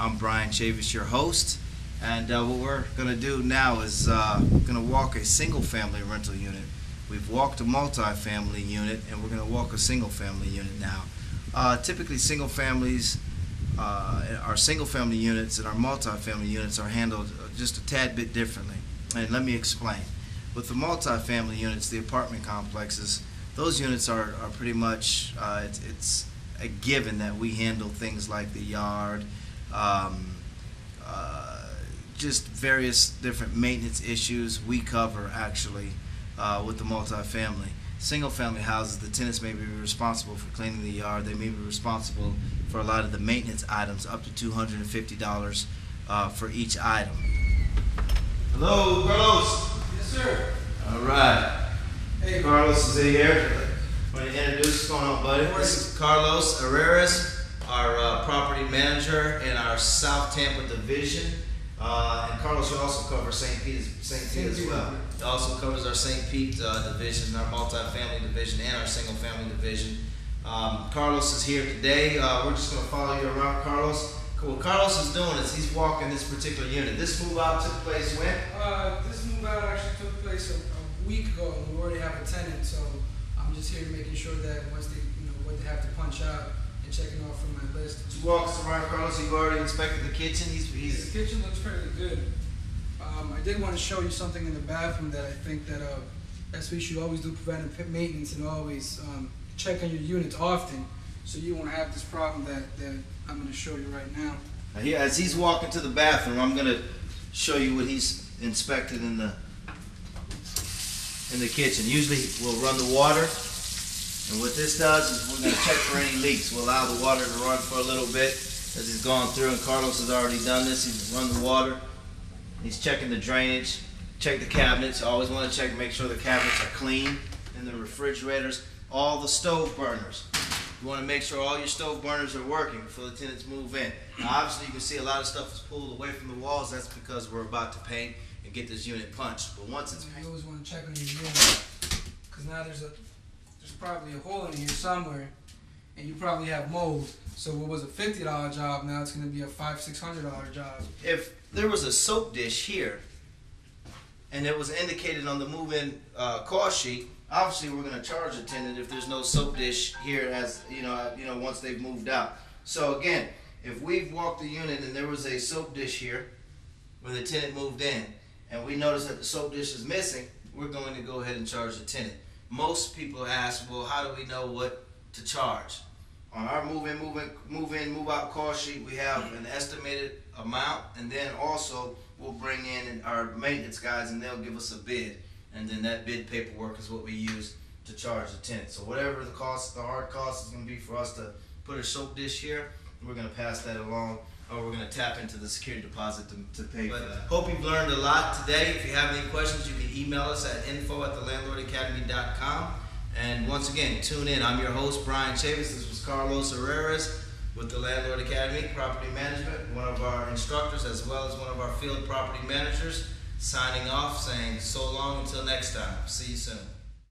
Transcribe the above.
I'm Brian Chavis, your host, and what we're going to do now is going to walk a single-family rental unit. We've walked a multi-family unit, and we're going to walk a single-family unit now. Typically, our single-family units and our multi-family units are handled just a tad bit differently, and let me explain. With the multi-family units, the apartment complexes, those units are pretty much, it's a given that we handle things like the yard, just various different maintenance issues we cover actually with the multi-family. Single-family houses, the tenants may be responsible for cleaning the yard. They may be responsible for a lot of the maintenance items, up to $250 for each item. Hello, Carlos. Yes, sir. All right. Hey, Carlos is here. Want to introduce what's going on, buddy? This is Carlos Herreras, our property manager in our South Tampa division. And Carlos, you also cover St. Pete as well. He also covers our St. Pete division, our multi-family division, and our single-family division. Carlos is here today. We're just going to follow you around, Carlos. What Carlos is doing is he's walking this particular unit. This move out took place when? This move out actually took place a week ago. We already have a tenant, so I'm just here making sure that once they, what they have to punch out and checking off from my list. You walk us around, Carlos. You've already inspected the kitchen. The kitchen looks fairly good. I did want to show you something in the bathroom that I think that we should always do preventive maintenance and always check on your units often, so you won't have this problem that I'm going to show you right now. Now as he's walking to the bathroom, I'm going to show you what he's inspected in the kitchen. Usually we'll run the water, and what this does is we're going to check for any leaks. We'll allow the water to run for a little bit as he's gone through, and Carlos has already done this. He's run the water. He's checking the drainage, check the cabinets. You always want to check and make sure the cabinets are clean, and the refrigerators, all the stove burners. You want to make sure all your stove burners are working before the tenants move in. Now, obviously, you can see a lot of stuff is pulled away from the walls. That's because we're about to paint and get this unit punched. But once it's you always want to check on your unit, because now there's probably a hole in here somewhere, and you probably have mold. So what was a $50 job, now it's going to be a $500–600 job. If there was a soap dish here, and it was indicated on the move-in cost sheet, obviously we're going to charge the tenant if there's no soap dish here, as once they've moved out. So again, if we've walked the unit and there was a soap dish here when the tenant moved in, and we notice that the soap dish is missing, we're going to go ahead and charge the tenant. Most people ask, well, how do we know what to charge? On our move-in, move-out cost sheet, we have an estimated amount, and then also we'll bring in our maintenance guys, and they'll give us a bid, and then that bid paperwork is what we use to charge the tenant. So whatever the cost, the hard cost is going to be for us to put a soap dish here, we're going to pass that along, or we're going to tap into the security deposit to pay for that. Hope you've learned a lot today. If you have any questions, you can email us at info@thelandlordacademy.com. And once again, tune in. I'm your host, Brian Chavis. This was Carlos Herreras with the Landlord Academy Property Management, one of our instructors as well as one of our field property managers, signing off saying so long until next time. See you soon.